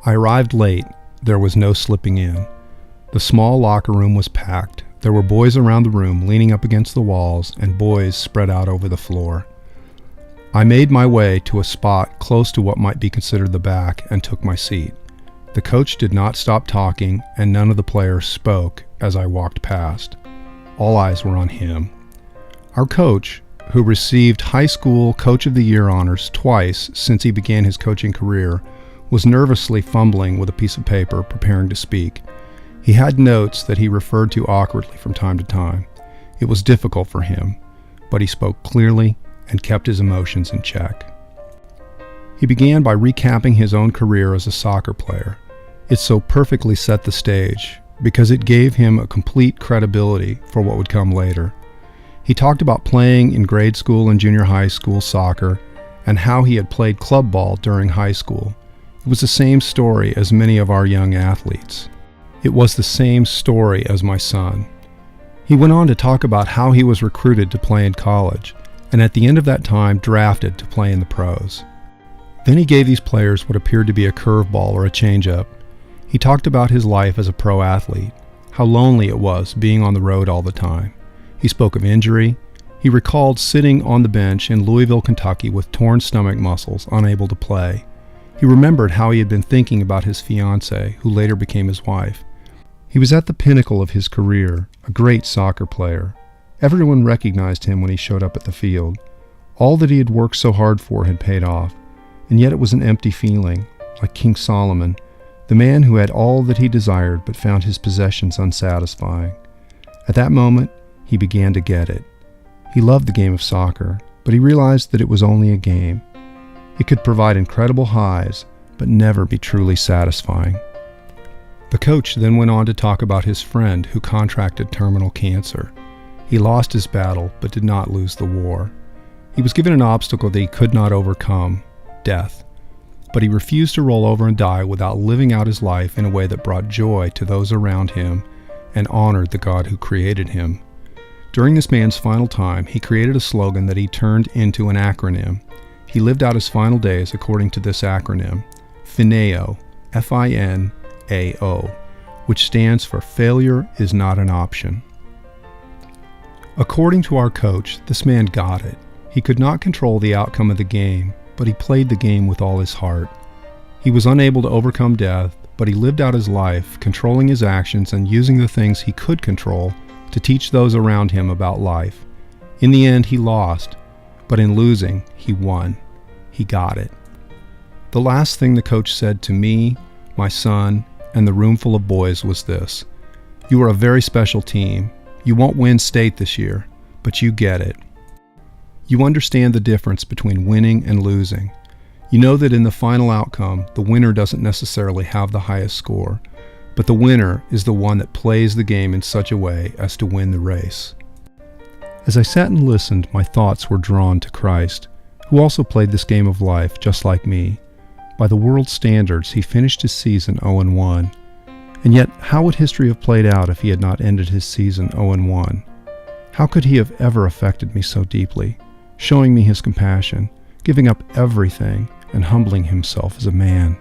I arrived late. There was no slipping in. The small locker room was packed. There were boys around the room leaning up against the walls and boys spread out over the floor. I made my way to a spot close to what might be considered the back and took my seat. The coach did not stop talking and none of the players spoke as I walked past. All eyes were on him. Our coach, who received high school Coach of the Year honors twice since he began his coaching career, was nervously fumbling with a piece of paper preparing to speak. He had notes that he referred to awkwardly from time to time. It was difficult for him, but he spoke clearly and kept his emotions in check. He began by recapping his own career as a soccer player. It so perfectly set the stage because it gave him a complete credibility for what would come later. He talked about playing in grade school and junior high school soccer and how he had played club ball during high school. It was the same story as many of our young athletes. It was the same story as my son. He went on to talk about how he was recruited to play in college, and at the end of that time drafted to play in the pros. Then he gave these players what appeared to be a curveball or a changeup. He talked about his life as a pro athlete, how lonely it was being on the road all the time. He spoke of injury. He recalled sitting on the bench in Louisville, Kentucky with torn stomach muscles, unable to play. He remembered how he had been thinking about his fiancée, who later became his wife. He was at the pinnacle of his career, a great soccer player. Everyone recognized him when he showed up at the field. All that he had worked so hard for had paid off, and yet it was an empty feeling, like King Solomon, the man who had all that he desired but found his possessions unsatisfying. At that moment, he began to get it. He loved the game of soccer, but he realized that it was only a game. It could provide incredible highs, but never be truly satisfying. The coach then went on to talk about his friend who contracted terminal cancer. He lost his battle, but did not lose the war. He was given an obstacle that he could not overcome, death. But he refused to roll over and die without living out his life in a way that brought joy to those around him and honored the God who created him. During this man's final time, he created a slogan that he turned into an acronym. He lived out his final days according to this acronym, FINAO, F-I-N-A-O, which stands for Failure is Not an Option. According to our coach, this man got it. He could not control the outcome of the game, but he played the game with all his heart. He was unable to overcome death, but he lived out his life, controlling his actions and using the things he could control to teach those around him about life. In the end, he lost, but in losing, he won. He got it. The last thing the coach said to me, my son, and the room full of boys was this: "You are a very special team. You won't win state this year, but you get it. You understand the difference between winning and losing. You know that in the final outcome, the winner doesn't necessarily have the highest score, but the winner is the one that plays the game in such a way as to win the race." As I sat and listened, my thoughts were drawn to Christ, who also played this game of life just like me. By the world's standards, he finished his season 0-1. And yet, how would history have played out if he had not ended his season 0-1? How could he have ever affected me so deeply, showing me his compassion, giving up everything, and humbling himself as a man?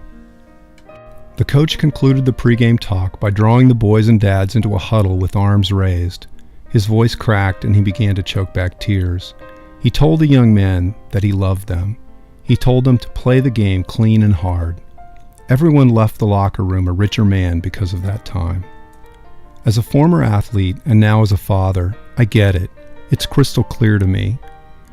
The coach concluded the pregame talk by drawing the boys and dads into a huddle with arms raised. His voice cracked and he began to choke back tears. He told the young men that he loved them. He told them to play the game clean and hard. Everyone left the locker room a richer man because of that time. As a former athlete and now as a father, I get it. It's crystal clear to me.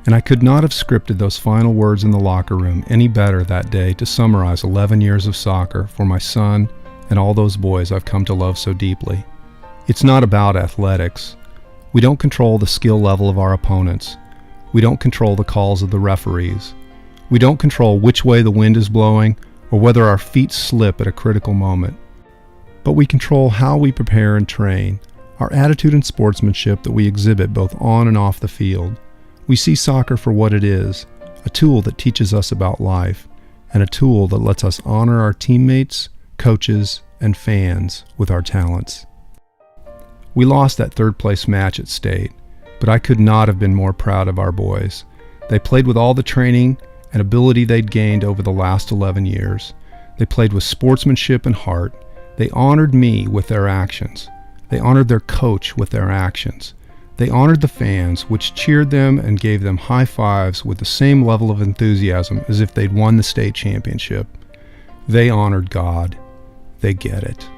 And I could not have scripted those final words in the locker room any better that day to summarize 11 years of soccer for my son and all those boys I've come to love so deeply. It's not about athletics. We don't control the skill level of our opponents. We don't control the calls of the referees. We don't control which way the wind is blowing or whether our feet slip at a critical moment. But we control how we prepare and train, our attitude and sportsmanship that we exhibit both on and off the field. We see soccer for what it is, a tool that teaches us about life, and a tool that lets us honor our teammates, coaches, and fans with our talents. We lost that third-place match at state, but I could not have been more proud of our boys. They played with all the training and ability they'd gained over the last 11 years. They played with sportsmanship and heart. They honored me with their actions. They honored their coach with their actions. They honored the fans, which cheered them and gave them high fives with the same level of enthusiasm as if they'd won the state championship. They honored God. They get it.